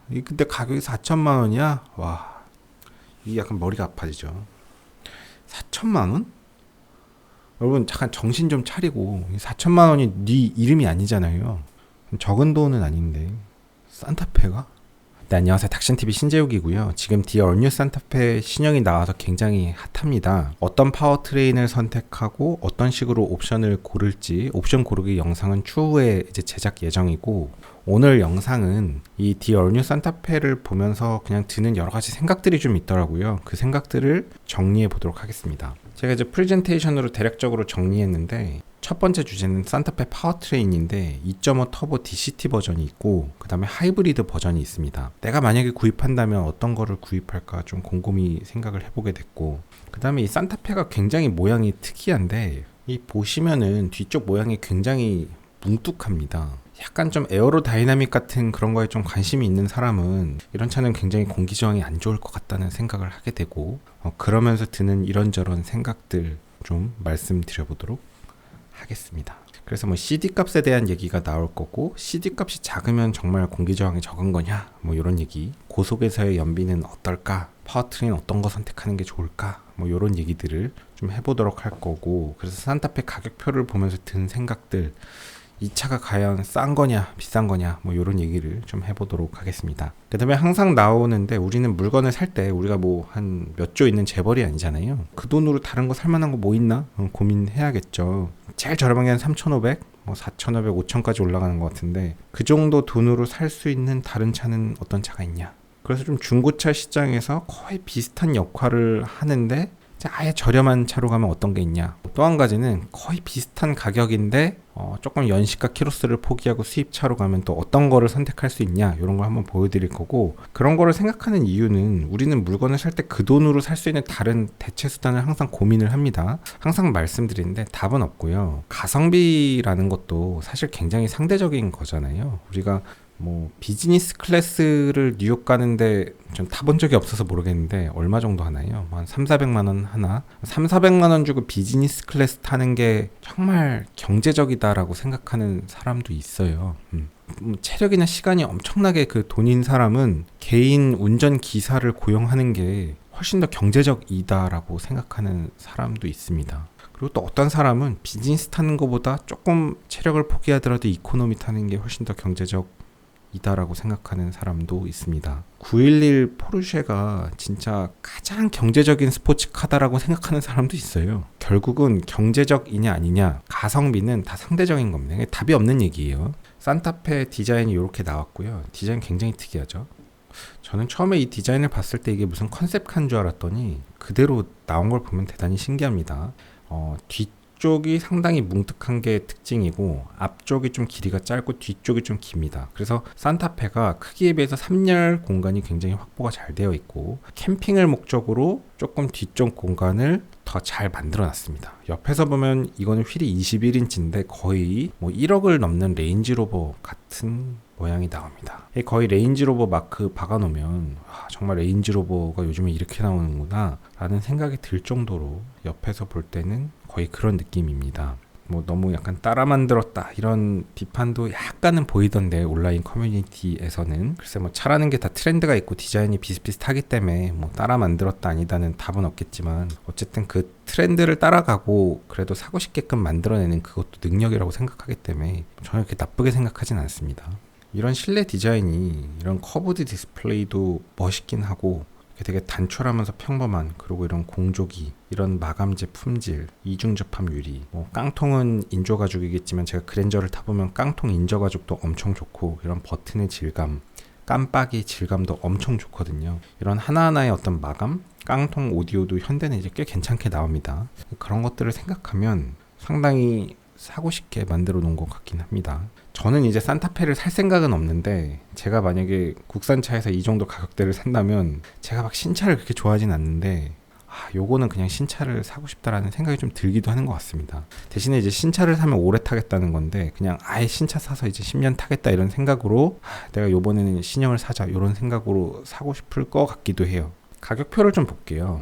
근데 가격이 4천만 원이야? 와, 이게 약간 머리가 아파지죠. 4천만 원? 여러분 잠깐 정신 좀 차리고 4천만 원이 네 이름이 아니잖아요. 적은 돈은 아닌데 산타페가? 네, 안녕하세요. 닥션TV 신재욱이고요. 지금 디어 얼뉴 산타페 신형이 나와서 굉장히 핫합니다. 어떤 파워트레인을 선택하고 어떤 식으로 옵션을 고를지 옵션 고르기 영상은 추후에 이제 제작 예정이고, 오늘 영상은 이 디어 얼뉴 산타페를 보면서 그냥 드는 여러 가지 생각들이 좀 있더라고요. 그 생각들을 정리해 보도록 하겠습니다. 제가 이제 프레젠테이션으로 대략적으로 정리했는데, 첫 번째 주제는 산타페 파워트레인인데 2.5 터보 DCT 버전이 있고, 그 다음에 하이브리드 버전이 있습니다. 내가 만약에 구입한다면 어떤 거를 구입할까 좀 곰곰이 생각을 해보게 됐고, 그 다음에 이 산타페가 굉장히 모양이 특이한데, 이 보시면은 뒤쪽 모양이 굉장히 뭉툭합니다. 약간 좀 에어로다이나믹 같은 그런 거에 좀 관심이 있는 사람은 이런 차는 굉장히 공기 저항이 안 좋을 것 같다는 생각을 하게 되고, 그러면서 드는 이런저런 생각들 좀 말씀드려보도록 하겠습니다. 그래서 뭐 CD 값에 대한 얘기가 나올 거고, CD 값이 작으면 정말 공기 저항이 적은 거냐, 뭐 이런 얘기, 고속에서의 연비는 어떨까, 파워트레인 어떤 거 선택하는 게 좋을까, 뭐 이런 얘기들을 좀 해보도록 할 거고, 그래서 산타페 가격표를 보면서 든 생각들, 이 차가 과연 싼 거냐 비싼 거냐 뭐 이런 얘기를 좀 해보도록 하겠습니다. 그 다음에 항상 나오는데, 우리는 물건을 살 때 우리가 뭐 한 몇 조 있는 재벌이 아니잖아요. 그 돈으로 다른 거 살만한 거 뭐 있나 고민해야겠죠. 제일 저렴한 게 한 3,500, 뭐 4,500, 5,000까지 올라가는 것 같은데, 그 정도 돈으로 살 수 있는 다른 차는 어떤 차가 있냐. 그래서 좀 중고차 시장에서 거의 비슷한 역할을 하는데 아예 저렴한 차로 가면 어떤 게 있냐. 또 한 가지는 거의 비슷한 가격인데 조금 연식과 키로수를 포기하고 수입차로 가면 또 어떤 거를 선택할 수 있냐, 이런 걸 한번 보여드릴 거고, 그런 거를 생각하는 이유는 우리는 물건을 살 때 그 돈으로 살 수 있는 다른 대체 수단을 항상 고민을 합니다. 항상 말씀드리는데 답은 없고요. 가성비라는 것도 사실 굉장히 상대적인 거잖아요. 우리가 뭐 비즈니스 클래스를 뉴욕 가는데 전 타본 적이 없어서 모르겠는데 얼마 정도 하나요? 한 3,400만 원 하나? 3,400만 원 주고 비즈니스 클래스 타는 게 정말 경제적이다라고 생각하는 사람도 있어요. 체력이나 시간이 엄청나게 그 돈인 사람은 개인 운전 기사를 고용하는 게 훨씬 더 경제적이다라고 생각하는 사람도 있습니다. 그리고 또 어떤 사람은 비즈니스 타는 것보다 조금 체력을 포기하더라도 이코노미 타는 게 훨씬 더 경제적 이다라고 생각하는 사람도 있습니다. 911 포르쉐가 진짜 가장 경제적인 스포츠카다라고 생각하는 사람도 있어요. 결국은 경제적이냐 아니냐, 가성비는 다 상대적인 겁니다. 답이 없는 얘기예요. 산타페 디자인이 이렇게 나왔고요. 디자인 굉장히 특이하죠. 저는 처음에 이 디자인을 봤을 때 이게 무슨 컨셉카인 줄 알았더니 그대로 나온 걸 보면 대단히 신기합니다. 뒤쪽이 상당히 뭉툭한 게 특징이고, 앞쪽이 좀 길이가 짧고 뒤쪽이 좀 깁니다. 그래서 산타페가 크기에 비해서 3열 공간이 굉장히 확보가 잘 되어 있고, 캠핑을 목적으로 조금 뒤쪽 공간을 더 잘 만들어 놨습니다. 옆에서 보면 이거는 휠이 21인치인데 거의 뭐 1억을 넘는 레인지로버 같은 모양이 나옵니다. 거의 레인지로버 마크 박아놓으면 정말 레인지로버가 요즘에 이렇게 나오는구나 라는 생각이 들 정도로 옆에서 볼 때는 거의 그런 느낌입니다. 뭐 너무 약간 따라 만들었다 이런 비판도 약간은 보이던데, 온라인 커뮤니티에서는. 글쎄 뭐 차라는 게 다 트렌드가 있고 디자인이 비슷비슷하기 때문에 뭐 따라 만들었다 아니다는 답은 없겠지만, 어쨌든 그 트렌드를 따라가고 그래도 사고 싶게끔 만들어내는 그것도 능력이라고 생각하기 때문에 전혀 그렇게 나쁘게 생각하진 않습니다. 이런 실내 디자인이, 이런 커브드 디스플레이도 멋있긴 하고 되게 단촐하면서 평범한, 그리고 이런 공조기, 이런 마감재 품질, 이중 접합 유리, 뭐 깡통은 인조 가죽이겠지만 제가 그랜저를 타보면 깡통 인조 가죽도 엄청 좋고, 이런 버튼의 질감, 깜빡이 질감도 엄청 좋거든요. 이런 하나하나의 어떤 마감, 깡통 오디오도 현대는 이제 꽤 괜찮게 나옵니다. 그런 것들을 생각하면 상당히 사고 싶게 만들어 놓은 것 같긴 합니다. 저는 이제 산타페를 살 생각은 없는데, 제가 만약에 국산차에서 이 정도 가격대를 산다면 제가 막 신차를 그렇게 좋아하진 않는데, 요거는 그냥 신차를 사고 싶다라는 생각이 좀 들기도 하는 것 같습니다. 대신에 이제 신차를 사면 오래 타겠다는 건데, 그냥 아예 신차 사서 이제 10년 타겠다 이런 생각으로 내가 요번에는 신형을 사자 이런 생각으로 사고 싶을 것 같기도 해요. 가격표를 좀 볼게요.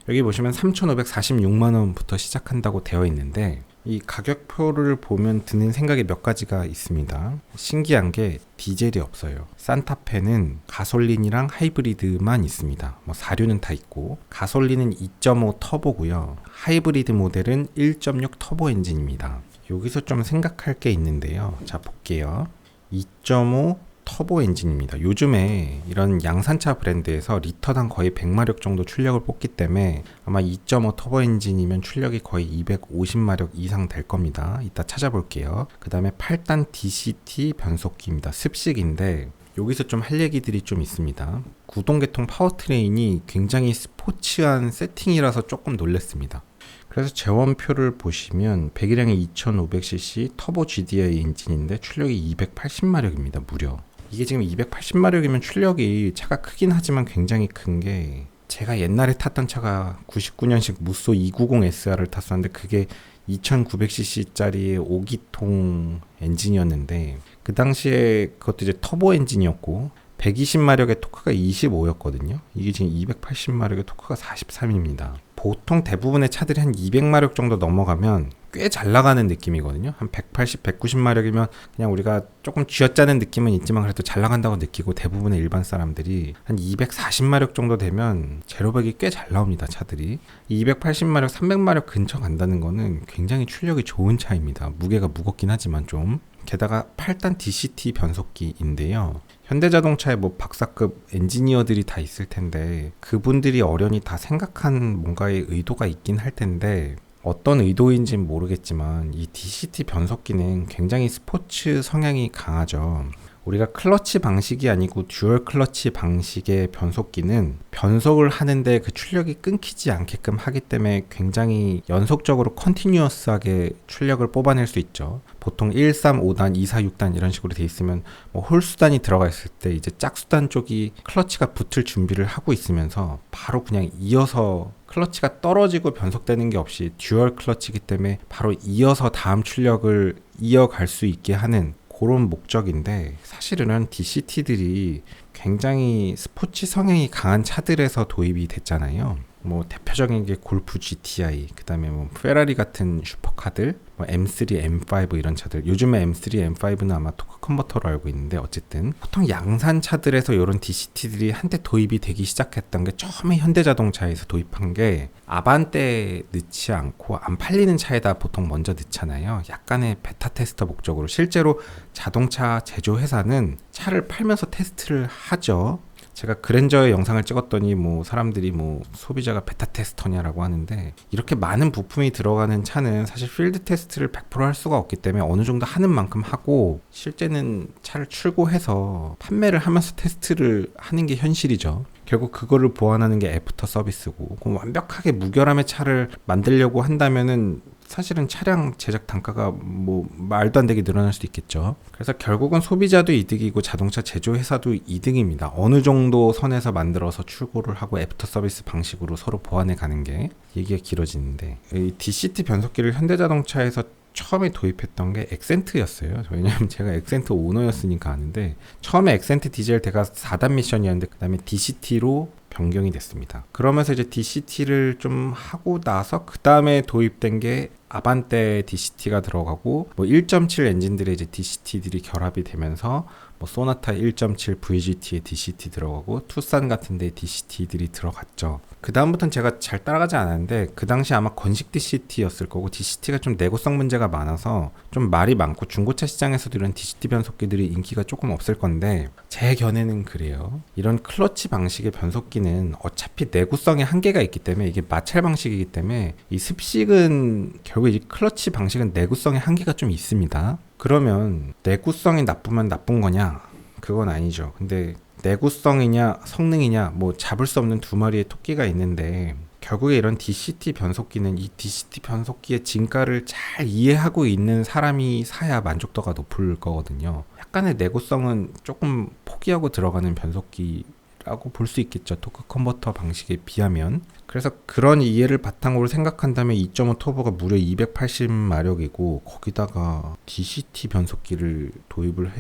여기 보시면 3,546만 원부터 시작한다고 되어 있는데, 이 가격표를 보면 드는 생각이 몇 가지가 있습니다. 신기한 게 디젤이 없어요. 산타페는 가솔린이랑 하이브리드만 있습니다. 뭐 사륜은 다 있고, 가솔린은 2.5 터보고요. 하이브리드 모델은 1.6 터보 엔진입니다. 여기서 좀 생각할 게 있는데요. 자, 볼게요. 2.5 터보 엔진입니다. 요즘에 이런 양산차 브랜드에서 리터당 거의 100마력 정도 출력을 뽑기 때문에 아마 2.5 터보 엔진이면 출력이 거의 250마력 이상 될 겁니다. 이따 찾아볼게요. 그 다음에 8단 DCT 변속기입니다. 습식인데 여기서 좀 할 얘기들이 좀 있습니다. 구동계통 파워트레인이 굉장히 스포츠한 세팅이라서 조금 놀랐습니다. 그래서 제원표를 보시면 배기량이 2500cc 터보 GDI 엔진인데 출력이 280마력입니다. 무려. 이게 지금 280마력이면 출력이 차가 크긴 하지만 굉장히 큰 게, 제가 옛날에 탔던 차가 99년식 무쏘 290SR을 탔었는데 그게 2900cc짜리 5기통 엔진이었는데 그 당시에 그것도 이제 터보 엔진이었고 120마력의 토크가 25였거든요. 이게 지금 280마력의 토크가 43입니다. 보통 대부분의 차들이 한 200마력 정도 넘어가면 꽤 잘 나가는 느낌이거든요. 한 180, 190마력이면 그냥 우리가 조금 쥐어짜는 느낌은 있지만 그래도 잘 나간다고 느끼고, 대부분의 일반 사람들이 한 240마력 정도 되면 제로백이 꽤 잘 나옵니다. 차들이 280마력, 300마력 근처 간다는 거는 굉장히 출력이 좋은 차입니다. 무게가 무겁긴 하지만 좀. 게다가 8단 DCT 변속기인데요. 현대자동차에 뭐 박사급 엔지니어들이 다 있을 텐데 그분들이 어련히 다 생각한 뭔가의 의도가 있긴 할 텐데 어떤 의도인지는 모르겠지만 이 DCT 변속기는 굉장히 스포츠 성향이 강하죠. 우리가 클러치 방식이 아니고 듀얼 클러치 방식의 변속기는 변속을 하는데 그 출력이 끊기지 않게끔 하기 때문에 굉장히 연속적으로 컨티뉴어스하게 출력을 뽑아낼 수 있죠. 보통 1, 3, 5단, 2, 4, 6단 이런 식으로 돼 있으면 뭐 홀수단이 들어가 있을 때 이제 짝수단 쪽이 클러치가 붙을 준비를 하고 있으면서 바로 그냥 이어서 클러치가 떨어지고 변속되는 게 없이 듀얼 클러치이기 때문에 바로 이어서 다음 출력을 이어갈 수 있게 하는 그런 목적인데, 사실은 DCT들이 굉장히 스포츠 성향이 강한 차들에서 도입이 됐잖아요. 뭐 대표적인 게 골프 GTI, 그 다음에 뭐 페라리 같은 슈퍼카들, 뭐 M3, M5 이런 차들. 요즘에 M3, M5는 아마 토크 컨버터로 알고 있는데 어쨌든 보통 양산 차들에서 이런 DCT들이 한때 도입이 되기 시작했던 게, 처음에 현대자동차에서 도입한 게 아반떼 넣지 않고 안 팔리는 차에다 보통 먼저 넣잖아요. 약간의 베타 테스터 목적으로. 실제로 자동차 제조회사는 차를 팔면서 테스트를 하죠. 제가 그랜저의 영상을 찍었더니 뭐 사람들이 뭐 소비자가 베타 테스터냐라고 하는데, 이렇게 많은 부품이 들어가는 차는 사실 필드 테스트를 100% 할 수가 없기 때문에 어느 정도 하는 만큼 하고, 실제는 차를 출고해서 판매를 하면서 테스트를 하는 게 현실이죠. 결국 그거를 보완하는 게 애프터 서비스고, 그럼 완벽하게 무결함의 차를 만들려고 한다면은 사실은 차량 제작 단가가 뭐 말도 안 되게 늘어날 수도 있겠죠. 그래서 결국은 소비자도 이득이고 자동차 제조회사도 이득입니다. 어느 정도 선에서 만들어서 출고를 하고 애프터 서비스 방식으로 서로 보완해 가는 게, 얘기가 길어지는데, 이 DCT 변속기를 현대자동차에서 처음에 도입했던 게 엑센트였어요. 왜냐면 제가 엑센트 오너였으니까 아는데, 처음에 엑센트 디젤 대가 4단 미션이었는데 그 다음에 DCT로 변경이 됐습니다. 그러면서 이제 DCT를 좀 하고 나서 그 다음에 도입된 게 아반떼 DCT가 들어가고, 뭐 1.7 엔진들의 이제 DCT들이 결합이 되면서 뭐 소나타 1.7 VGT에 DCT 들어가고 투싼 같은 데 DCT들이 들어갔죠. 그 다음부터는 제가 잘 따라가지 않았는데 그 당시 아마 건식 DCT였을 거고, DCT가 좀 내구성 문제가 많아서 좀 말이 많고 중고차 시장에서도 이런 DCT 변속기들이 인기가 조금 없을 건데, 제 견해는 그래요. 이런 클러치 방식의 변속기는 어차피 내구성에 한계가 있기 때문에, 이게 마찰 방식이기 때문에 이 습식은 결국 이 클러치 방식은 내구성에 한계가 좀 있습니다. 그러면 내구성이 나쁘면 나쁜 거냐? 그건 아니죠. 근데 내구성이냐 성능이냐, 뭐 잡을 수 없는 두 마리의 토끼가 있는데, 결국에 이런 DCT 변속기는 이 DCT 변속기의 진가를 잘 이해하고 있는 사람이 사야 만족도가 높을 거거든요. 약간의 내구성은 조금 포기하고 들어가는 변속기라고 볼 수 있겠죠. 토크 컨버터 방식에 비하면. 그래서 그런 이해를 바탕으로 생각한다면 2.5 터보가 무려 280마력이고 거기다가 DCT 변속기를 도입을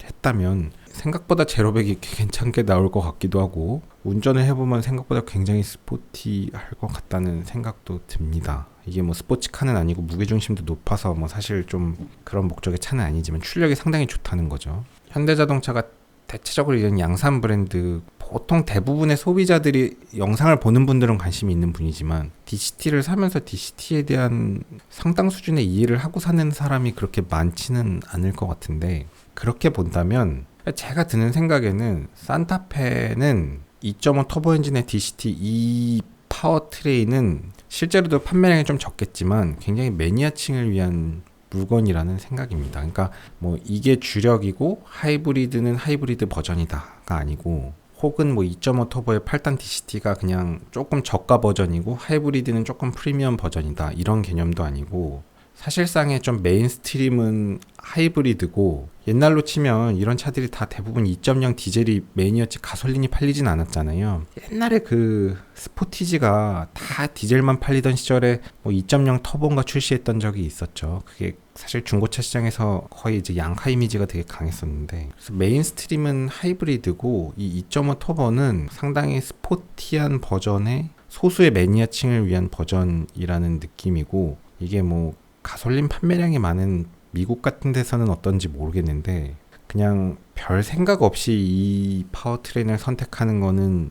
했다면 생각보다 제로백이 괜찮게 나올 것 같기도 하고, 운전을 해보면 생각보다 굉장히 스포티할 것 같다는 생각도 듭니다. 이게 뭐 스포츠카는 아니고 무게중심도 높아서 뭐 사실 좀 그런 목적의 차는 아니지만 출력이 상당히 좋다는 거죠. 현대자동차가 대체적으로 이런 양산 브랜드, 보통 대부분의 소비자들이 영상을 보는 분들은 관심이 있는 분이지만 DCT를 사면서 DCT에 대한 상당 수준의 이해를 하고 사는 사람이 그렇게 많지는 않을 것 같은데, 그렇게 본다면 제가 드는 생각에는 산타페는 2.5 터보 엔진의 DCT 이 파워트레인은 실제로도 판매량이 좀 적겠지만 굉장히 매니아층을 위한 물건이라는 생각입니다. 그러니까 뭐 이게 주력이고 하이브리드는 하이브리드 버전이다가 아니고, 혹은 뭐 2.5 터보의 8단 DCT가 그냥 조금 저가 버전이고 하이브리드는 조금 프리미엄 버전이다, 이런 개념도 아니고, 사실상의 좀 메인스트림은 하이브리드고, 옛날로 치면 이런 차들이 다 대부분 2.0 디젤이 메인이었지 가솔린이 팔리진 않았잖아요. 옛날에 그 스포티지가 다 디젤만 팔리던 시절에 뭐 2.0 터보인가 출시했던 적이 있었죠. 그게 사실 중고차 시장에서 거의 이제 양카 이미지가 되게 강했었는데, 그래서 메인스트림은 하이브리드고 이 2.5 터보는 상당히 스포티한 버전의 소수의 매니아층을 위한 버전이라는 느낌이고, 이게 뭐 가솔린 판매량이 많은 미국 같은 데서는 어떤지 모르겠는데 그냥 별 생각 없이 이 파워트레인을 선택하는 거는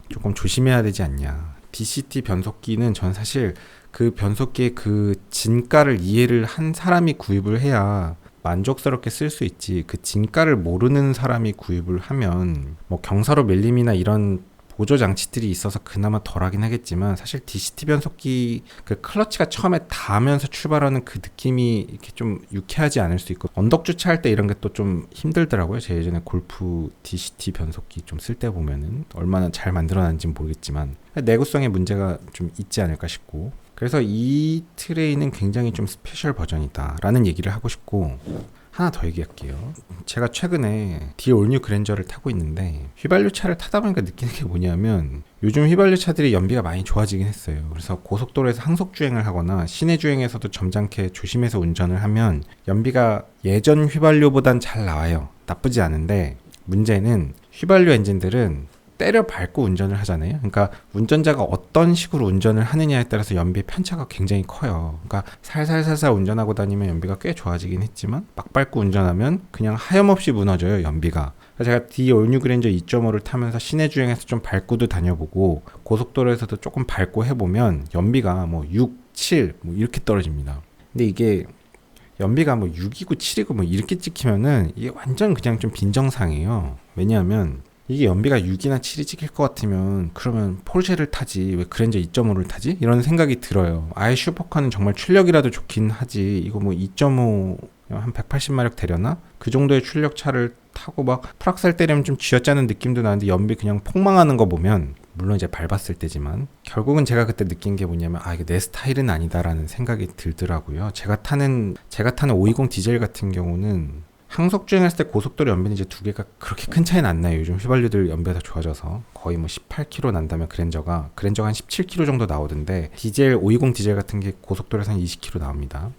조금 조심해야 되지 않냐. DCT 변속기는 전 사실 그 변속기의 그 진가를 이해를 한 사람이 구입을 해야 만족스럽게 쓸 수 있지, 그 진가를 모르는 사람이 구입을 하면 뭐 경사로 밀림이나 이런 보조 장치들이 있어서 그나마 덜하긴 하겠지만, 사실 DCT 변속기 그 클러치가 처음에 닿으면서 출발하는 그 느낌이 이렇게 좀 유쾌하지 않을 수 있고, 언덕 주차할 때 이런 게 또 좀 힘들더라고요. 제 예전에 골프 DCT 변속기 좀 쓸 때 보면은 얼마나 잘 만들어놨는지는 모르겠지만 내구성에 문제가 좀 있지 않을까 싶고, 그래서 이 트레이는 굉장히 좀 스페셜 버전이다 라는 얘기를 하고 싶고, 하나 더 얘기할게요. 제가 최근에 디올뉴 그랜저를 타고 있는데 휘발유 차를 타다 보니까 느끼는 게 뭐냐면, 요즘 휘발유 차들이 연비가 많이 좋아지긴 했어요. 그래서 고속도로에서 항속 주행을 하거나 시내 주행에서도 점잖게 조심해서 운전을 하면 연비가 예전 휘발유보단 잘 나와요. 나쁘지 않은데, 문제는 휘발유 엔진들은 때려 밟고 운전을 하잖아요. 그러니까 운전자가 어떤 식으로 운전을 하느냐에 따라서 연비의 편차가 굉장히 커요. 그러니까 살살살살 운전하고 다니면 연비가 꽤 좋아지긴 했지만, 막 밟고 운전하면 그냥 하염없이 무너져요, 연비가. 제가 디올뉴 그랜저 2.5를 타면서 시내 주행에서 좀 밟고도 다녀보고 고속도로에서도 조금 밟고 해보면 연비가 뭐 6, 7 뭐 이렇게 떨어집니다. 근데 이게 연비가 뭐 6이고 7이고 뭐 이렇게 찍히면은 이게 완전 그냥 좀 빈정상이에요. 왜냐하면 이게 연비가 6이나 7이 찍힐 것 같으면 그러면 포르쉐를 타지 왜 그랜저 2.5를 타지? 이런 생각이 들어요. 아예 슈퍼카는 정말 출력이라도 좋긴 하지, 이거 뭐 2.5 한 180마력 되려나? 그 정도의 출력차를 타고 막 풀악셀 때리면 좀 쥐어짜는 느낌도 나는데 연비 그냥 폭망하는 거 보면, 물론 이제 밟았을 때지만, 결국은 제가 그때 느낀 게 뭐냐면, 아, 이게 내 스타일은 아니다라는 생각이 들더라고요. 제가 타는 520 디젤 같은 경우는 항속 주행했을 때 고속도로 연비는 이제 두 개가 그렇게 큰 차이는 안 나요. 요즘 휘발유들 연비가 다 좋아져서 거의 뭐 18km 난다면 그랜저가 한 17km 정도 나오던데, 디젤 520 디젤 같은 게 고속도로에서 한 20km 나옵니다.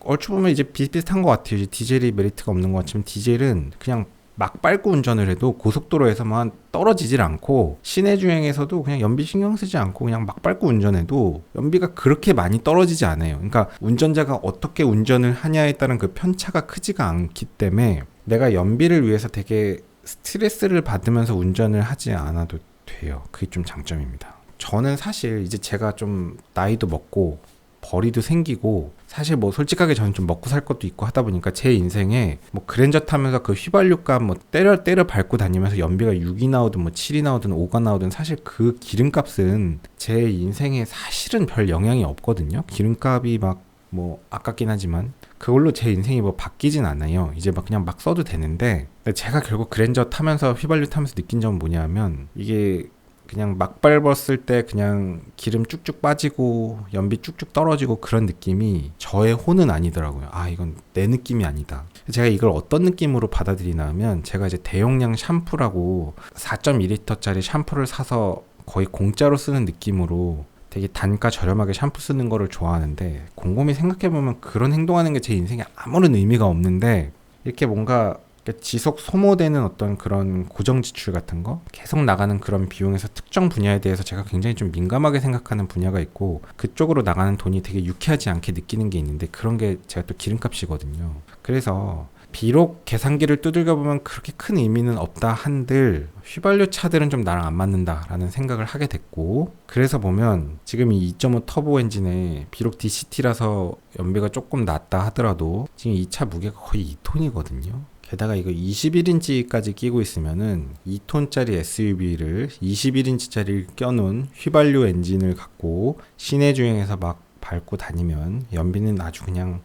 얼추 보면 이제 비슷비슷한 것 같아요. 이제 디젤이 메리트가 없는 것 같지만, 디젤은 그냥 막 밟고 운전을 해도 고속도로에서만 떨어지질 않고, 시내 주행에서도 그냥 연비 신경 쓰지 않고 그냥 막 밟고 운전해도 연비가 그렇게 많이 떨어지지 않아요. 그러니까 운전자가 어떻게 운전을 하냐에 따른 그 편차가 크지가 않기 때문에 내가 연비를 위해서 되게 스트레스를 받으면서 운전을 하지 않아도 돼요. 그게 좀 장점입니다. 저는 사실 이제 제가 좀 나이도 먹고 벌이도 생기고, 사실 뭐 솔직하게 저는 좀 먹고 살 것도 있고 하다 보니까 제 인생에 뭐 그랜저 타면서 그 휘발유값 뭐 때려 밟고 다니면서 연비가 6이 나오든 뭐 7이 나오든 5가 나오든 사실 그 기름값은 제 인생에 사실은 별 영향이 없거든요. 기름값이 막 뭐 아깝긴 하지만 그걸로 제 인생이 뭐 바뀌진 않아요. 이제 막 그냥 막 써도 되는데, 제가 결국 그랜저 타면서 휘발유 타면서 느낀 점은 뭐냐면, 이게 그냥 막 밟았을 때 그냥 기름 쭉쭉 빠지고 연비 쭉쭉 떨어지고 그런 느낌이 저의 혼은 아니더라고요. 아, 이건 내 느낌이 아니다. 제가 이걸 어떤 느낌으로 받아들이나 하면, 제가 이제 대용량 샴푸라고 4.2리터짜리 샴푸를 사서 거의 공짜로 쓰는 느낌으로 되게 단가 저렴하게 샴푸 쓰는 거를 좋아하는데, 곰곰이 생각해보면 그런 행동하는 게 제 인생에 아무런 의미가 없는데, 이렇게 뭔가 그러니까 지속 소모되는 어떤 그런 고정 지출 같은 거, 계속 나가는 그런 비용에서 특정 분야에 대해서 제가 굉장히 좀 민감하게 생각하는 분야가 있고, 그쪽으로 나가는 돈이 되게 유쾌하지 않게 느끼는 게 있는데, 그런 게 제가 또 기름값이거든요. 그래서 비록 계산기를 두들겨 보면 그렇게 큰 의미는 없다 한들 휘발유 차들은 좀 나랑 안 맞는다라는 생각을 하게 됐고, 그래서 보면 지금 이 2.5 터보 엔진에 비록 DCT라서 연비가 조금 낮다 하더라도 지금 이 차 무게가 거의 2톤이거든요. 게다가 이거 21인치까지 끼고 있으면은 2톤짜리 SUV를 21인치짜리를 껴놓은 휘발유 엔진을 갖고 시내 주행에서 막 밟고 다니면 연비는 아주 그냥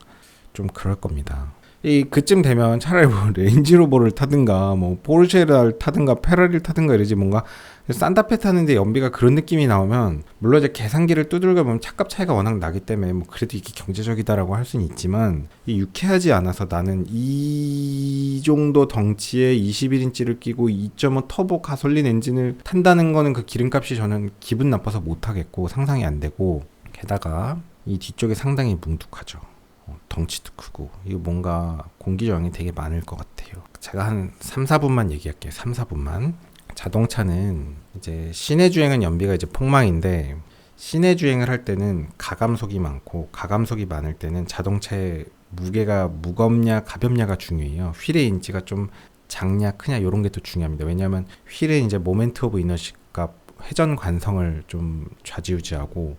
좀 그럴 겁니다. 그쯤 되면 차라리 뭐 레인지로버를 타든가 뭐 포르쉐를 타든가 페라리를 타든가 이러지, 뭔가 산타페 타는데 연비가 그런 느낌이 나오면, 물론 이제 계산기를 두들겨 보면 차값 차이가 워낙 나기 때문에 뭐 그래도 이게 경제적이다라고 할 수는 있지만, 이 유쾌하지 않아서 나는 이 정도 덩치의 21인치를 끼고 2.5 터보 가솔린 엔진을 탄다는 거는 그 기름값이 저는 기분 나빠서 못 하겠고 상상이 안 되고, 게다가 이 뒤쪽이 상당히 뭉툭하죠. 덩치도 크고, 이거 뭔가 공기저항이 되게 많을 것 같아요. 제가 한 3, 4분만 얘기할게요. 3, 4분만. 자동차는 이제 시내 주행은 연비가 이제 폭망인데, 시내 주행을 할 때는 가감속이 많고, 가감속이 많을 때는 자동차의 무게가 무겁냐 가볍냐가 중요해요. 휠의 인치가 좀 작냐 크냐 이런 게 또 중요합니다. 왜냐하면 휠은 이제 모멘트 오브 이너시가 회전 관성을 좀 좌지우지하고,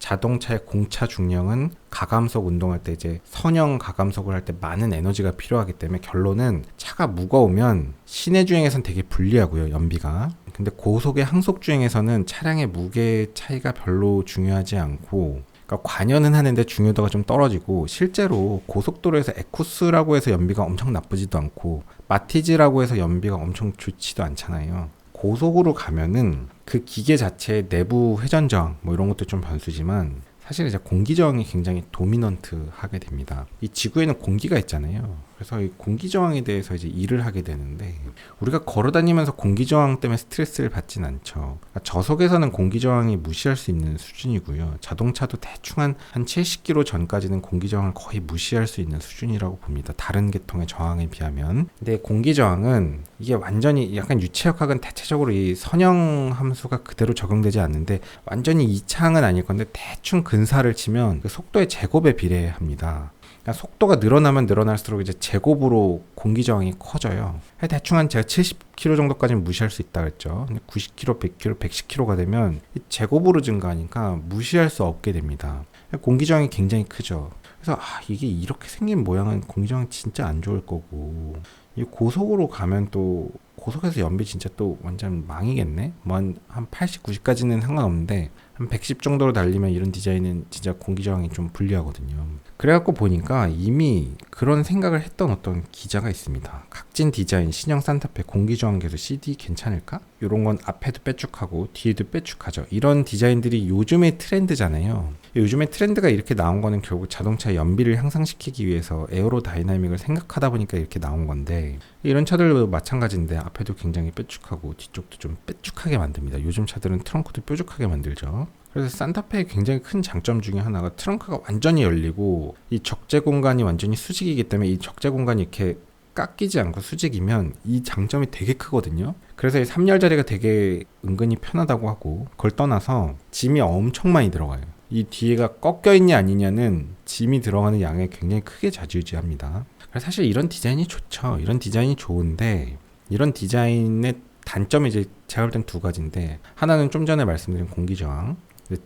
자동차의 공차 중량은 가감속 운동할 때 이제 선형 가감속을 할 때 많은 에너지가 필요하기 때문에, 결론은 차가 무거우면 시내 주행에선 되게 불리하고요, 연비가. 근데 고속의 항속 주행에서는 차량의 무게 차이가 별로 중요하지 않고, 그러니까 관여는 하는데 중요도가 좀 떨어지고, 실제로 고속도로에서 에쿠스라고 해서 연비가 엄청 나쁘지도 않고 마티즈라고 해서 연비가 엄청 좋지도 않잖아요. 고속으로 가면은 그 기계 자체의 내부 회전 저항 뭐 이런 것도 좀 변수지만, 사실 이제 공기 저항이 굉장히 도미넌트 하게 됩니다. 이 지구에는 공기가 있잖아요. 그래서 이 공기 저항에 대해서 이제 일을 하게 되는데, 우리가 걸어 다니면서 공기 저항 때문에 스트레스를 받진 않죠. 그러니까 저속에서는 공기 저항이 무시할 수 있는 수준이고요. 자동차도 대충 한 70km 전까지는 공기 저항을 거의 무시할 수 있는 수준이라고 봅니다. 다른 계통의 저항에 비하면. 근데 공기 저항은 이게 완전히 약간 유체역학은 대체적으로 이 선형 함수가 그대로 적용되지 않는데, 완전히 이차항은 아닐 건데 대충 근사를 치면 그 속도의 제곱에 비례합니다. 그러니까 속도가 늘어나면 늘어날수록 이제 제곱으로 공기 저항이 커져요. 대충 한 제가 70km 정도까지는 무시할 수 있다 그랬죠. 근데 90km, 100km, 110km가 되면 제곱으로 증가하니까 무시할 수 없게 됩니다. 공기 저항이 굉장히 크죠. 그래서 이게 이렇게 생긴 모양은 공기 저항 진짜 안 좋을 거고, 이 고속으로 가면 또 고속에서 연비 진짜 또 완전 망이겠네. 뭐 한 80, 90까지는 상관없는데 한 110 정도로 달리면 이런 디자인은 진짜 공기 저항이 좀 불리하거든요. 그래갖고 보니까 이미 그런 생각을 했던 어떤 기자가 있습니다. 각진 디자인 신형 산타페 공기 저항계수 CD 괜찮을까? 이런 건 앞에도 빼쭉하고 뒤에도 빼쭉하죠. 이런 디자인들이 요즘의 트렌드잖아요. 요즘의 트렌드가 이렇게 나온 거는 결국 자동차의 연비를 향상시키기 위해서 에어로다이나믹을 생각하다 보니까 이렇게 나온 건데, 이런 차들도 마찬가지인데 앞에도 굉장히 빼쭉하고 뒤쪽도 좀 빼쭉하게 만듭니다. 요즘 차들은 트렁크도 뾰족하게 만들죠. 그래서 산타페의 굉장히 큰 장점 중에 하나가 트렁크가 완전히 열리고, 이 적재 공간이 완전히 수직이기 때문에 이 적재 공간이 이렇게 깎이지 않고 수직이면 이 장점이 되게 크거든요. 그래서 이 3열 자리가 되게 은근히 편하다고 하고, 그걸 떠나서 짐이 엄청 많이 들어가요. 이 뒤에가 꺾여 있냐 아니냐는 짐이 들어가는 양에 굉장히 크게 좌지우지합니다. 그래서 사실 이런 디자인이 좋죠. 이런 디자인이 좋은데, 이런 디자인의 단점이 이제 제가 볼 땐 두 가지인데, 하나는 좀 전에 말씀드린 공기 저항,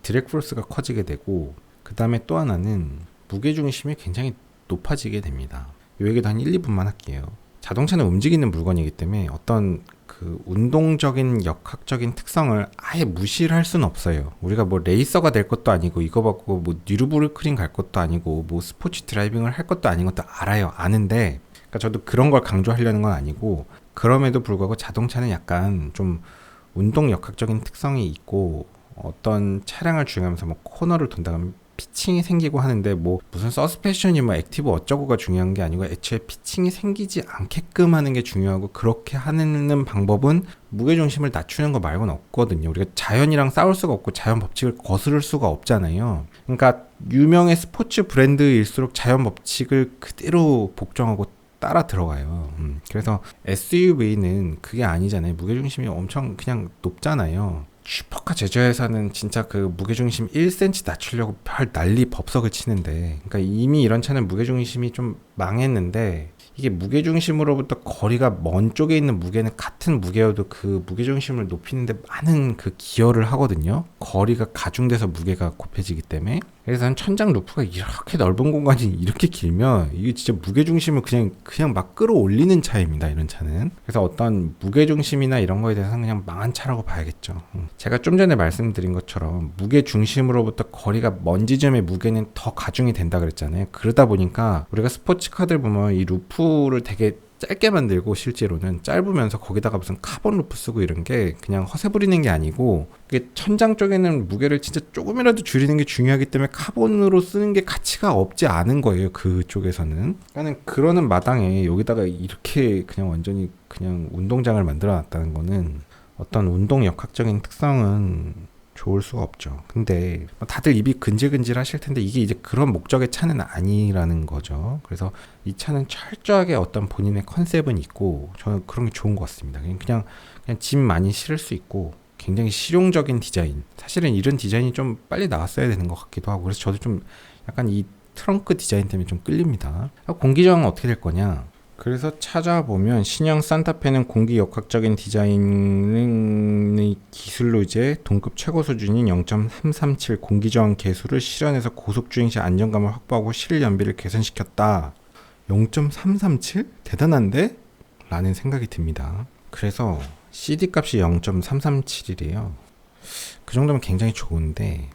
드랙 포스가 커지게 되고, 그 다음에 또 하나는 무게중심이 굉장히 높아지게 됩니다. 이 얘기도 한 1, 2분만 할게요. 자동차는 움직이는 물건이기 때문에 어떤 그 운동적인 역학적인 특성을 아예 무시를 할 수는 없어요. 우리가 뭐 레이서가 될 것도 아니고, 이거 받고 뭐 뉴르부르크링 갈 것도 아니고, 뭐 스포츠 드라이빙을 할 것도 아닌 것도 알아요. 아는데, 그러니까 저도 그런 걸 강조하려는 건 아니고, 그럼에도 불구하고 자동차는 약간 좀 운동 역학적인 특성이 있고, 어떤 차량을 주행하면서 뭐 코너를 돈다 그러면 피칭이 생기고 하는데, 뭐 무슨 서스펜션이 뭐 액티브 어쩌고가 중요한 게 아니고, 애초에 피칭이 생기지 않게끔 하는 게 중요하고, 그렇게 하는 방법은 무게중심을 낮추는 거 말고는 없거든요. 우리가 자연이랑 싸울 수가 없고 자연 법칙을 거스를 수가 없잖아요. 그러니까 유명의 스포츠 브랜드일수록 자연 법칙을 그대로 복종하고 따라 들어가요. 그래서 SUV는 그게 아니잖아요. 무게중심이 엄청 그냥 높잖아요. 슈퍼카 제조회사는 진짜 그 무게중심 1cm 낮추려고 별 난리 법석을 치는데, 그러니까 이미 이런 차는 무게중심이 좀 망했는데, 이게 무게중심으로부터 거리가 먼 쪽에 있는 무게는 같은 무게여도 그 무게중심을 높이는데 많은 그 기여를 하거든요. 거리가 가중돼서 무게가 곱해지기 때문에. 그래서 천장 루프가 이렇게 넓은 공간이 이렇게 길면 이게 진짜 무게중심을 그냥 막 끌어올리는 차입니다, 이런 차는. 그래서 어떤 무게중심이나 이런 거에 대해서는 그냥 망한 차라고 봐야겠죠. 제가 좀 전에 말씀드린 것처럼 무게중심으로부터 거리가 먼 지점의 무게는 더 가중이 된다 그랬잖아요. 그러다 보니까 우리가 스포츠카들 보면 이 루프를 되게 짧게 만들고, 실제로는 짧으면서 거기다가 무슨 카본 루프 쓰고 이런 게 그냥 허세 부리는 게 아니고, 이게 천장 쪽에는 무게를 진짜 조금이라도 줄이는 게 중요하기 때문에 카본으로 쓰는 게 가치가 없지 않은 거예요, 그쪽에서는. 그러니까 그러는 마당에 여기다가 이렇게 그냥 완전히 그냥 운동장을 만들어 놨다는 거는 어떤 운동 역학적인 특성은 좋을 수가 없죠. 근데 다들 입이 근질근질 하실 텐데 이게 이제 그런 목적의 차는 아니라는 거죠. 그래서 이 차는 철저하게 어떤 본인의 컨셉은 있고, 저는 그런 게 좋은 것 같습니다. 그냥 짐 많이 실을 수 있고 굉장히 실용적인 디자인. 사실은 이런 디자인이 좀 빨리 나왔어야 되는 것 같기도 하고, 그래서 저도 좀 약간 이 트렁크 디자인 때문에 좀 끌립니다. 공기 저항은 어떻게 될 거냐? 그래서 찾아보면 신형 산타페는 공기 역학적인 디자인의 기술로 이제 동급 최고 수준인 0.337 공기 저항 계수를 실현해서 고속 주행 시 안정감을 확보하고 실 연비를 개선시켰다. 0.337? 대단한데? 라는 생각이 듭니다. 그래서 CD 값이 0.337이래요. 그 정도면 굉장히 좋은데,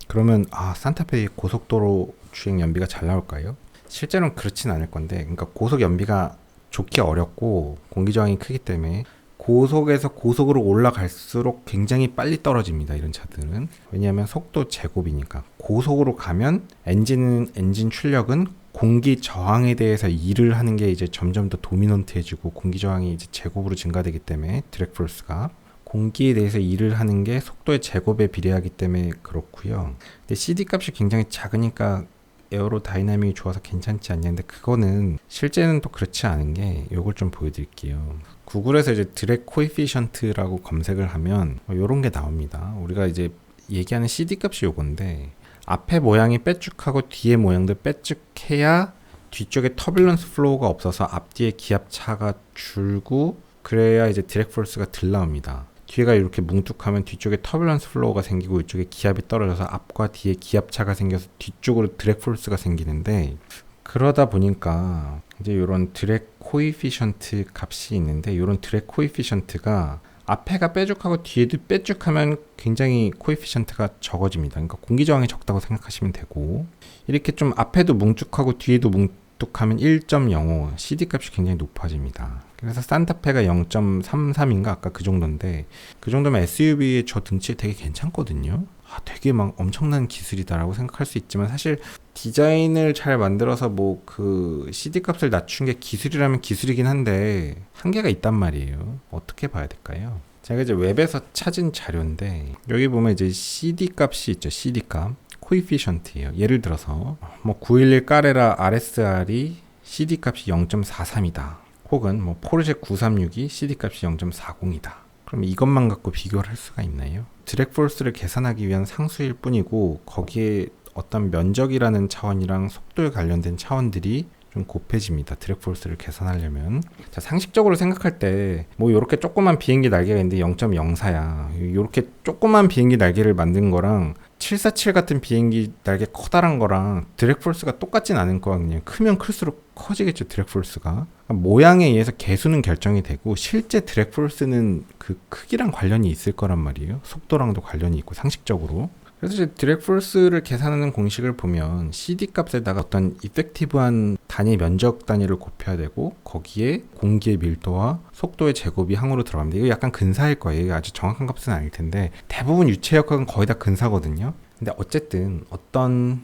그러면 산타페의 고속도로 주행 연비가 잘 나올까요? 실제로는 그렇진 않을 건데, 그러니까 고속 연비가 좋기 어렵고 공기 저항이 크기 때문에 고속에서 고속으로 올라갈수록 굉장히 빨리 떨어집니다, 이런 차들은. 왜냐하면 속도 제곱이니까. 고속으로 가면 엔진 출력은 공기 저항에 대해서 일을 하는 게 이제 점점 더 도미넌트해지고, 공기 저항이 이제 제곱으로 증가되기 때문에 드랙 포스가 공기에 대해서 일을 하는 게 속도의 제곱에 비례하기 때문에 그렇고요. 근데 CD 값이 굉장히 작으니까 에어로 다이나믹이 좋아서 괜찮지 않냐. 근데 그거는 실제는 또 그렇지 않은 게, 요걸 좀 보여드릴게요. 구글에서 이제 드랙 코에피션트라고 검색을 하면 요런 게 나옵니다. 우리가 이제 얘기하는 CD 값이 요건데, 앞에 모양이 빼쭉하고 뒤에 모양도 빼쭉해야 뒤쪽에 터뷸런스 플로우가 없어서 앞뒤에 기압차가 줄고, 그래야 이제 드랙 포스가 덜 나옵니다. 뒤에가 이렇게 뭉툭하면 뒤쪽에 터뷸런스 플로우가 생기고, 이쪽에 기압이 떨어져서 앞과 뒤에 기압차가 생겨서 뒤쪽으로 드랙 포스가 생기는데, 그러다 보니까 이제 이런 드랙 코에피션트 값이 있는데, 이런 드랙 코에피션트가 앞에가 빼죽하고 뒤에도 빼죽하면 굉장히 코에피션트가 적어집니다. 그러니까 공기 저항이 적다고 생각하시면 되고, 이렇게 좀 앞에도 뭉툭하고 뒤에도 뭉툭하면 1.05 CD 값이 굉장히 높아집니다. 그래서 산타페가 0.33인가 아까 그 정도인데, 그 정도면 SUV의 저 등치에 되게 괜찮거든요. 되게 막 엄청난 기술이다라고 생각할 수 있지만, 사실 디자인을 잘 만들어서 뭐 그 CD 값을 낮춘 게 기술이라면 기술이긴 한데 한계가 있단 말이에요. 어떻게 봐야 될까요? 제가 이제 웹에서 찾은 자료인데, 여기 보면 이제 CD 값이 있죠. CD 값 코에피션트예요. 예를 들어서 뭐 911 까레라 RSR이 CD 값이 0.43이다. 혹은 뭐 포르쉐 936이 CD 값이 0.40이다. 그럼 이것만 갖고 비교를 할 수가 있나요? 드랙 포스를 계산하기 위한 상수일 뿐이고, 거기에 어떤 면적이라는 차원이랑 속도에 관련된 차원들이 좀 곱해집니다. 드랙 포스를 계산하려면. 자, 상식적으로 생각할 때 뭐 요렇게 조그만 비행기 날개가 있는데 0.04야. 요렇게 조그만 비행기 날개를 만든 거랑 747 같은 비행기 날개 커다란 거랑 드랙 포스가 똑같진 않을 거거든요. 크면 클수록 커지겠죠, 드랙 포스가. 모양에 의해서 개수는 결정이 되고, 실제 드랙 포스는 그 크기랑 관련이 있을 거란 말이에요. 속도랑도 관련이 있고, 상식적으로. 그래서 이제 드랙 포스를 계산하는 공식을 보면 CD 값에다가 어떤 이펙티브한 단위 면적 단위를 곱해야 되고, 거기에 공기의 밀도와 속도의 제곱이 항으로 들어갑니다. 이거 약간 근사일 거예요. 아주 정확한 값은 아닐 텐데 대부분 유체역학은 거의 다 근사거든요. 근데 어쨌든 어떤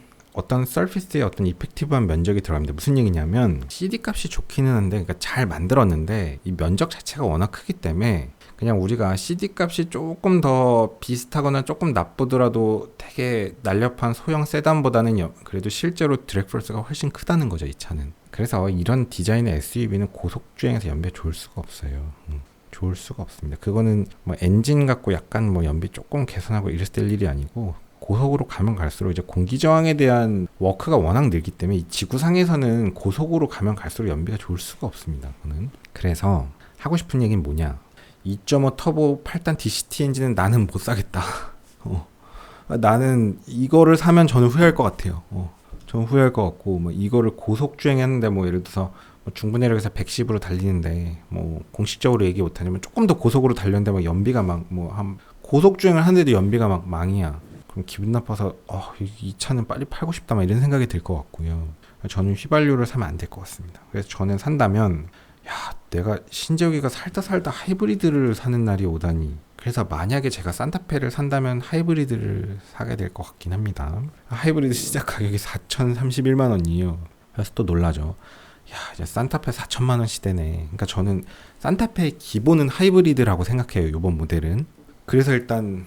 서피스에 어떤 이펙티브한 면적이 들어갑니다. 무슨 얘기냐면, CD 값이 좋기는 한데, 그러니까 잘 만들었는데 이 면적 자체가 워낙 크기 때문에 그냥 우리가 CD 값이 조금 더 비슷하거나 조금 나쁘더라도 되게 날렵한 소형 세단보다는 그래도 실제로 드랙 포스가 훨씬 크다는 거죠, 이 차는. 그래서 이런 디자인의 SUV는 고속주행에서 연비가 좋을 수가 없어요. 좋을 수가 없습니다. 그거는 뭐 엔진 갖고 약간 뭐 연비 조금 개선하고 이랬을 때 일이 아니고, 고속으로 가면 갈수록 이제 공기 저항에 대한 워크가 워낙 늘기 때문에 이 지구상에서는 고속으로 가면 갈수록 연비가 좋을 수가 없습니다. 그거는. 그래서 하고 싶은 얘기는 뭐냐, 2.5 터보 8단 DCT 엔진은 나는 못 사겠다. 나는 이거를 사면 저는 후회할 것 같아요. 저는 후회할 것 같고, 뭐 이거를 고속 주행했는데 뭐 예를 들어서 뭐 중부내력에서 110으로 달리는데 뭐 공식적으로 얘기 못하지만 조금 더 고속으로 달렸는데 막 연비가 막 뭐 한 고속 주행을 하는데도 연비가 막 망이야. 그럼 기분 나빠서 이 차는 빨리 팔고 싶다 막 이런 생각이 들 것 같고요. 저는 휘발유를 사면 안 될 것 같습니다. 그래서 저는 산다면, 야, 내가 신재욱이가 살다 하이브리드를 사는 날이 오다니. 그래서 만약에 제가 산타페를 산다면 하이브리드를 사게 될 것 같긴 합니다. 하이브리드 시작 가격이 4,031만 원이에요. 그래서 또 놀라죠. 야, 이제 산타페 4천만 원 시대네. 그러니까 저는 산타페의 기본은 하이브리드라고 생각해요, 이번 모델은. 그래서 일단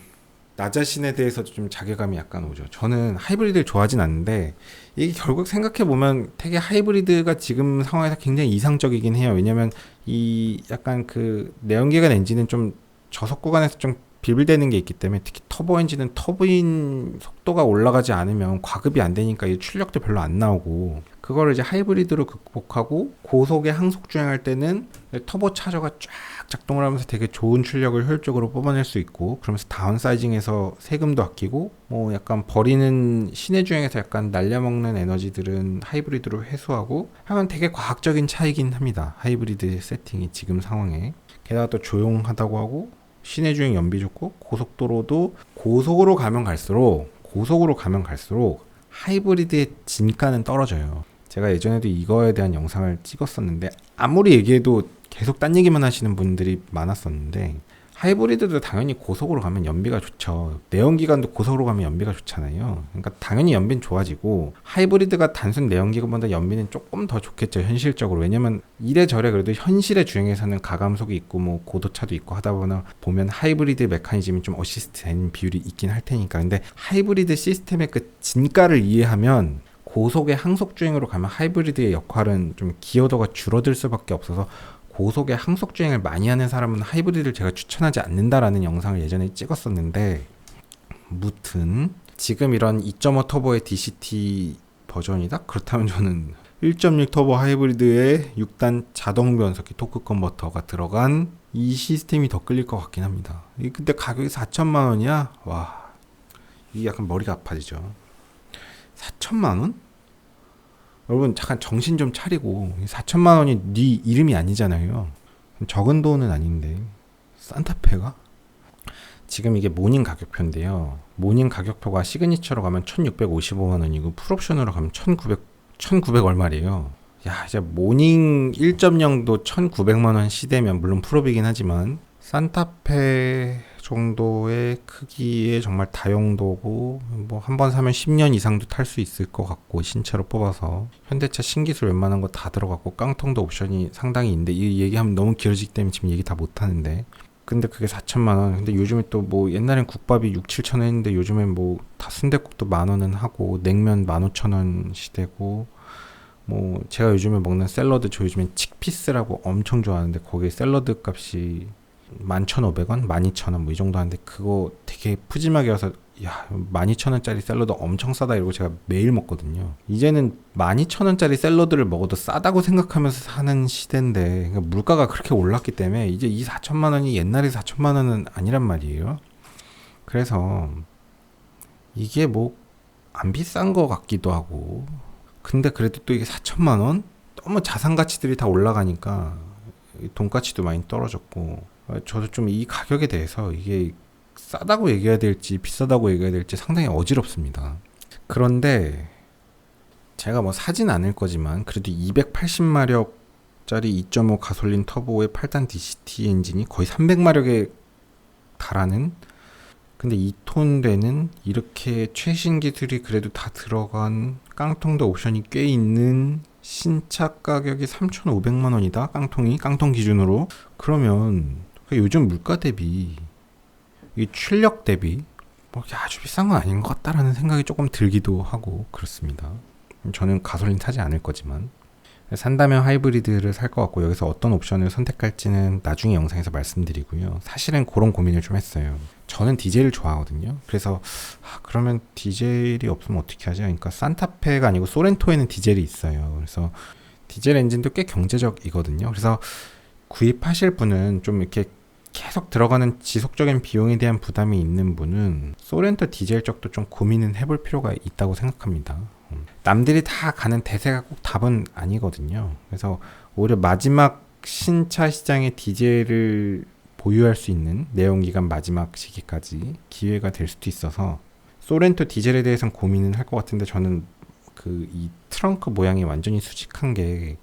나 자신에 대해서도 좀 자괴감이 약간 오죠. 저는 하이브리드를 좋아하진 않는데, 이게 결국 생각해보면 되게 하이브리드가 지금 상황에서 굉장히 이상적이긴 해요. 왜냐면 이 약간 그 내연기관 엔진은 좀 저속 구간에서 좀 비빌대는 게 있기 때문에, 특히 터보 엔진은 터보인 속도가 올라가지 않으면 과급이 안 되니까 이 출력도 별로 안 나오고, 그거를 이제 하이브리드로 극복하고 고속에 항속 주행할 때는 터보 차저가 쫙 작동을 하면서 되게 좋은 출력을 효율적으로 뽑아낼 수 있고, 그러면서 다운사이징해서 세금도 아끼고, 뭐 약간 버리는 시내 주행에서 약간 날려먹는 에너지들은 하이브리드로 회수하고 하면 되게 과학적인 차이긴 합니다. 하이브리드 세팅이 지금 상황에. 게다가 또 조용하다고 하고 시내 주행 연비 좋고, 고속도로도 고속으로 가면 갈수록 하이브리드의 진가는 떨어져요. 제가 예전에도 이거에 대한 영상을 찍었었는데, 아무리 얘기해도 계속 딴 얘기만 하시는 분들이 많았었는데, 하이브리드도 당연히 고속으로 가면 연비가 좋죠. 내연기관도 고속으로 가면 연비가 좋잖아요. 그러니까 당연히 연비는 좋아지고, 하이브리드가 단순 내연기관보다 연비는 조금 더 좋겠죠, 현실적으로. 왜냐면 이래저래 그래도 현실의 주행에서는 가감속이 있고 뭐 고도차도 있고 하다 보면 하이브리드 메커니즘이 좀 어시스트 된 비율이 있긴 할 테니까. 근데 하이브리드 시스템의 그 진가를 이해하면, 고속의 항속 주행으로 가면 하이브리드의 역할은 좀 기여도가 줄어들 수밖에 없어서, 고속의 항속 주행을 많이 하는 사람은 하이브리드를 제가 추천하지 않는다라는 영상을 예전에 찍었었는데, 무튼 지금 이런 2.5 터보의 DCT 버전이다? 그렇다면 저는 1.6 터보 하이브리드에 6단 자동 변속기 토크 컨버터가 들어간 이 시스템이 더 끌릴 것 같긴 합니다. 근데 가격이 4천만 원이야? 와, 이게 약간 머리가 아파지죠. 4천만 원? 여러분 잠깐 정신 좀 차리고, 4천만 원이 네 이름이 아니잖아요. 적은 돈은 아닌데. 산타페가? 지금 이게 모닝 가격표인데요. 모닝 가격표가 시그니처로 가면 1655만 원이고 풀옵션으로 가면 1900 얼마래요. 야, 이제 모닝 1.0도 1900만 원 시대면, 물론 풀옵이긴 하지만 산타페 정도의 크기의 정말 다용도고, 뭐 한 번 사면 10년 이상도 탈 수 있을 것 같고, 신차로 뽑아서 현대차 신기술 웬만한 거 다 들어갔고, 깡통도 옵션이 상당히 있는데, 이 얘기하면 너무 길어지기 때문에 지금 얘기 다 못하는데, 근데 그게 4천만 원. 근데 요즘에 또 뭐 옛날엔 국밥이 6, 7천 원 했는데 요즘엔 뭐 다 순댓국도 10,000원은 하고, 냉면 15,000원 시대고, 뭐 제가 요즘에 먹는 샐러드, 저 요즘엔 칙피스라고 엄청 좋아하는데 거기에 샐러드 값이 11,500원? 12,000원 뭐 이 정도 하는데, 그거 되게 푸짐하게 와서, 야, 12,000원짜리 샐러드 엄청 싸다 이러고 제가 매일 먹거든요. 이제는 12,000원짜리 샐러드를 먹어도 싸다고 생각하면서 사는 시대인데, 그러니까 물가가 그렇게 올랐기 때문에 이제 이 4천만 원이 옛날에 4천만 원은 아니란 말이에요. 그래서 이게 뭐 안 비싼 거 같기도 하고, 근데 그래도 또 이게 4천만 원? 너무 자산 가치들이 다 올라가니까 돈가치도 많이 떨어졌고, 저도 좀 이 가격에 대해서 이게 싸다고 얘기해야 될지 비싸다고 얘기해야 될지 상당히 어지럽습니다. 그런데 제가 뭐 사진 않을 거지만 그래도 280마력짜리 2.5 가솔린 터보의 8단 DCT 엔진이 거의 300마력에 달하는, 근데 2톤 되는 이렇게 최신 기술이 그래도 다 들어간, 깡통도 옵션이 꽤 있는 신차 가격이 3,500만 원이다. 깡통 기준으로. 그러면 요즘 물가 대비, 이 출력 대비 뭐 아주 비싼 건 아닌 것 같다라는 생각이 조금 들기도 하고 그렇습니다. 저는 가솔린 타지 않을 거지만. 산다면 하이브리드를 살 것 같고 여기서 어떤 옵션을 선택할지는 나중에 영상에서 말씀드리고요. 사실은 그런 고민을 좀 했어요. 저는 디젤을 좋아하거든요. 그래서 그러면 디젤이 없으면 어떻게 하죠? 그러니까 산타페가 아니고 소렌토에는 디젤이 있어요. 그래서 디젤 엔진도 꽤 경제적이거든요. 그래서 구입하실 분은 좀 이렇게 계속 들어가는 지속적인 비용에 대한 부담이 있는 분은 소렌토 디젤 쪽도 좀 고민은 해볼 필요가 있다고 생각합니다. 남들이 다 가는 대세가 꼭 답은 아니거든요. 그래서 오히려 마지막 신차 시장에 디젤을 보유할 수 있는 내연기관 마지막 시기까지 기회가 될 수도 있어서 소렌토 디젤에 대해서는 고민은 할 것 같은데 저는 이 트렁크 모양이 완전히 수직한 게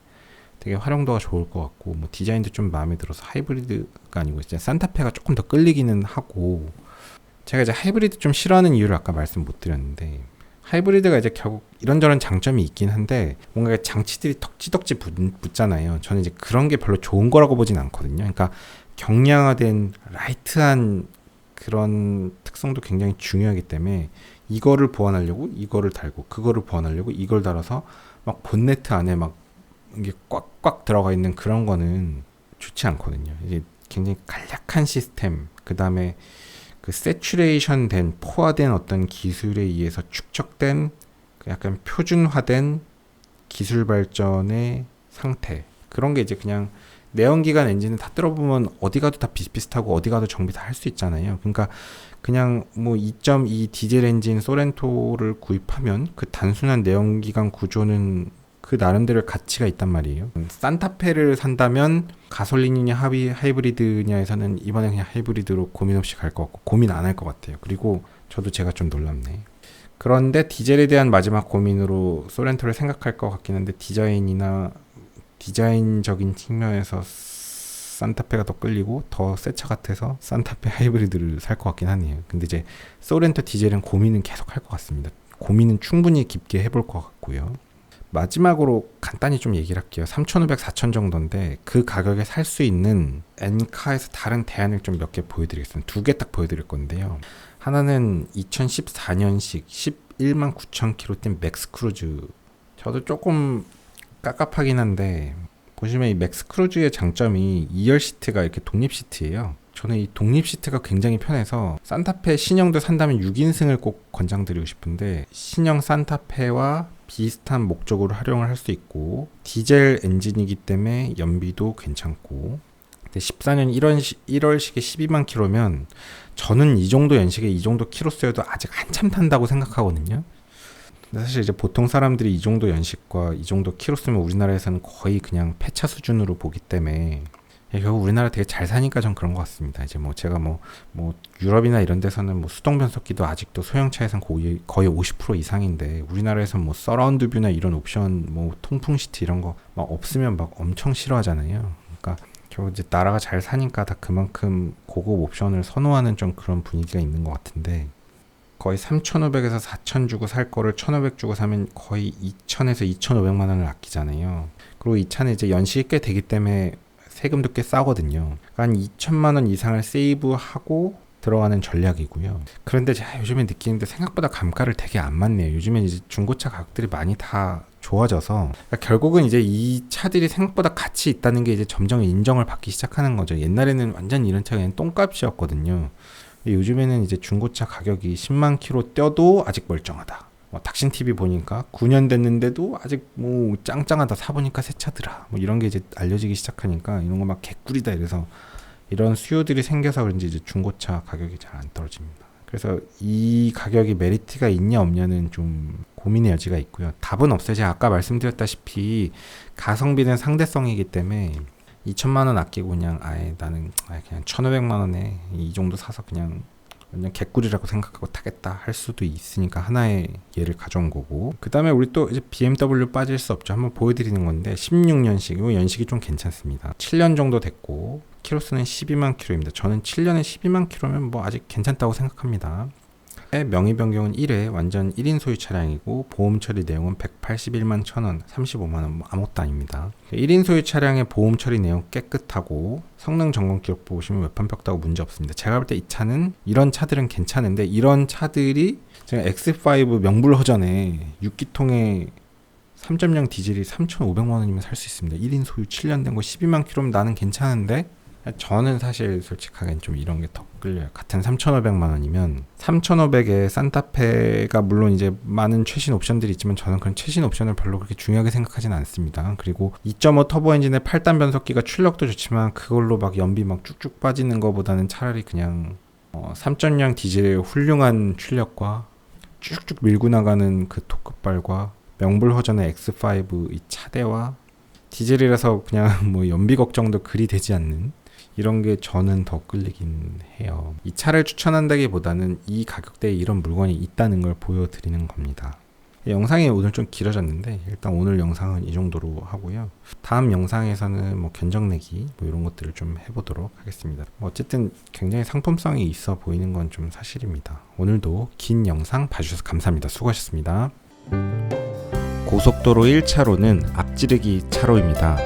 되게 활용도가 좋을 것 같고 뭐 디자인도 좀 마음에 들어서 하이브리드가 아니고 이제 산타페가 조금 더 끌리기는 하고 제가 이제 하이브리드 좀 싫어하는 이유를 아까 말씀 못 드렸는데 하이브리드가 이제 결국 이런저런 장점이 있긴 한데 뭔가 장치들이 덕지덕지 붙잖아요. 저는 이제 그런 게 별로 좋은 거라고 보진 않거든요. 그러니까 경량화된 라이트한 그런 특성도 굉장히 중요하기 때문에 이거를 보완하려고 이거를 달고 그거를 보완하려고 이걸 달아서 막 본네트 안에 막 이게 꽉꽉 들어가 있는 그런 거는 좋지 않거든요. 이게 굉장히 간략한 시스템, 그 다음에 그 세츄레이션 된 포화된 어떤 기술에 의해서 축적된 그 약간 표준화된 기술 발전의 상태, 그런 게 이제 그냥 내연기관 엔진을 다 들어보면 어디 가도 다 비슷비슷하고 어디 가도 정비 다 할 수 있잖아요. 그러니까 그냥 뭐 2.2 디젤 엔진 소렌토를 구입하면 그 단순한 내연기관 구조는 그 나름대로 가치가 있단 말이에요. 산타페를 산다면 가솔린이냐 하이브리드냐에서는 이번에 그냥 하이브리드로 고민 없이 갈 것 같고 고민 안 할 것 같아요. 그리고 저도 제가 좀 놀랍네. 그런데 디젤에 대한 마지막 고민으로 소렌토를 생각할 것 같긴 한데 디자인적인 측면에서 산타페가 더 끌리고 더 새 차 같아서 산타페 하이브리드를 살 것 같긴 하네요. 근데 이제 소렌토 디젤은 고민은 계속 할 것 같습니다. 고민은 충분히 깊게 해볼 것 같고요. 마지막으로 간단히 좀 얘기를 할게요. 3,500, 4,000 정도인데 그 가격에 살 수 있는 엔카에서 다른 대안을 좀 몇 개 보여드리겠습니다. 2개 딱 보여드릴 건데요. 하나는 2014년식 11만 9천 킬로 뛴 맥스 크루즈. 저도 조금 깝깝하긴 한데 보시면 이 맥스 크루즈의 장점이 2열 시트가 이렇게 독립 시트예요. 저는 이 독립 시트가 굉장히 편해서 산타페 신형도 산다면 6인승을 꼭 권장드리고 싶은데 신형 산타페와 비슷한 목적으로 활용을 할 수 있고 디젤 엔진이기 때문에 연비도 괜찮고 근데 14년 1월식에 12만 킬로면 저는 이 정도 연식에 이 정도 킬로수여도 아직 한참 탄다고 생각하거든요. 근데 사실 이제 보통 사람들이 이 정도 연식과 이 정도 킬로수면 우리나라에서는 거의 그냥 폐차 수준으로 보기 때문에 결국 우리나라 되게 잘 사니까 전 그런 것 같습니다. 이제 뭐 제가 뭐 유럽이나 이런 데서는 뭐 수동 변속기도 아직도 소형차에선 거의 50% 이상인데 우리나라에서는 뭐 서라운드 뷰나 이런 옵션 뭐 통풍 시트 이런 거 막 없으면 막 엄청 싫어하잖아요. 그러니까 결국 이제 나라가 잘 사니까 다 그만큼 고급 옵션을 선호하는 좀 그런 분위기가 있는 것 같은데 거의 3,500에서 4,000 주고 살 거를 1,500 주고 사면 거의 2,000에서 2,500만 원을 아끼잖아요. 그리고 이 차는 이제 연식이 꽤 되기 때문에 세금도 꽤 싸거든요. 그러니까 한 2천만 원 이상을 세이브하고 들어가는 전략이고요. 그런데 제가 요즘에 느끼는데 생각보다 감가를 되게 안 맞네요. 요즘엔 이제 중고차 가격들이 많이 다 좋아져서 그러니까 결국은 이제 이 차들이 생각보다 가치 있다는 게 이제 점점 인정을 받기 시작하는 거죠. 옛날에는 완전 이런 차가 그냥 똥값이었거든요. 요즘에는 이제 중고차 가격이 10만 킬로 떼도 아직 멀쩡하다. 닥신 TV 보니까 9년 됐는데도 아직 뭐 짱짱하다, 사보니까 새 차더라. 뭐 이런 게 이제 알려지기 시작하니까 이런 거 막 개꿀이다 이래서 이런 수요들이 생겨서 그런지 이제 중고차 가격이 잘 안 떨어집니다. 그래서 이 가격이 메리트가 있냐 없냐는 좀 고민의 여지가 있고요. 답은 없어요. 제가 아까 말씀드렸다시피 가성비는 상대성이기 때문에 2천만 원 아끼고 그냥 나는 그냥 1,500만 원에 이 정도 사서 그냥 완전 개꿀이라고 생각하고 타겠다 할 수도 있으니까 하나의 예를 가져온 거고 그 다음에 우리 또 이제 BMW 빠질 수 없죠. 한번 보여드리는 건데 16년식 이 연식이 좀 괜찮습니다. 7년 정도 됐고 키로수는 12만 킬로입니다. 저는 7년에 12만 킬로면 뭐 아직 괜찮다고 생각합니다. 명의 변경은 1회 완전 1인 소유 차량이고 보험 처리 내용은 181만 1,000원 35만 원 뭐 아무것도 아닙니다. 1인 소유 차량의 보험 처리 내용 깨끗하고 성능 점검 기록 보시면 외판벽다고 문제 없습니다. 제가 볼 때 이 차는 이런 차들은 괜찮은데 이런 차들이 제가 X5 명불허전에 6기통에 3.0 디젤이 3,500만 원이면 살 수 있습니다. 1인 소유 7년 된 거 12만 킬로면 나는 괜찮은데, 저는 사실 솔직하게 좀 이런 게 더 끌려요. 같은 3,500만 원이면 3,500에 산타페가 물론 이제 많은 최신 옵션들이 있지만 저는 그런 최신 옵션을 별로 그렇게 중요하게 생각하지는 않습니다. 그리고 2.5 터보 엔진의 8단 변속기가 출력도 좋지만 그걸로 막 연비 막 쭉쭉 빠지는 거보다는 차라리 그냥 3.0 디젤의 훌륭한 출력과 쭉쭉 밀고 나가는 그 토크발과 명불 허전의 X5 이 차대와 디젤이라서 그냥 뭐 연비 걱정도 그리 되지 않는 이런 게 저는 더 끌리긴 해요. 이 차를 추천한다기보다는 이 가격대에 이런 물건이 있다는 걸 보여드리는 겁니다. 영상이 오늘 좀 길어졌는데 일단 오늘 영상은 이 정도로 하고요. 다음 영상에서는 뭐 견적내기 뭐 이런 것들을 좀 해보도록 하겠습니다. 어쨌든 굉장히 상품성이 있어 보이는 건 좀 사실입니다. 오늘도 긴 영상 봐주셔서 감사합니다. 수고하셨습니다. 고속도로 1차로는 앞지르기 차로입니다.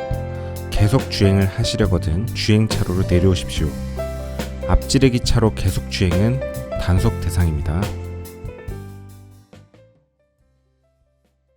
계속 주행을 하시려거든 주행차로로 내려오십시오. 앞지르기 차로 계속 주행은 단속 대상입니다.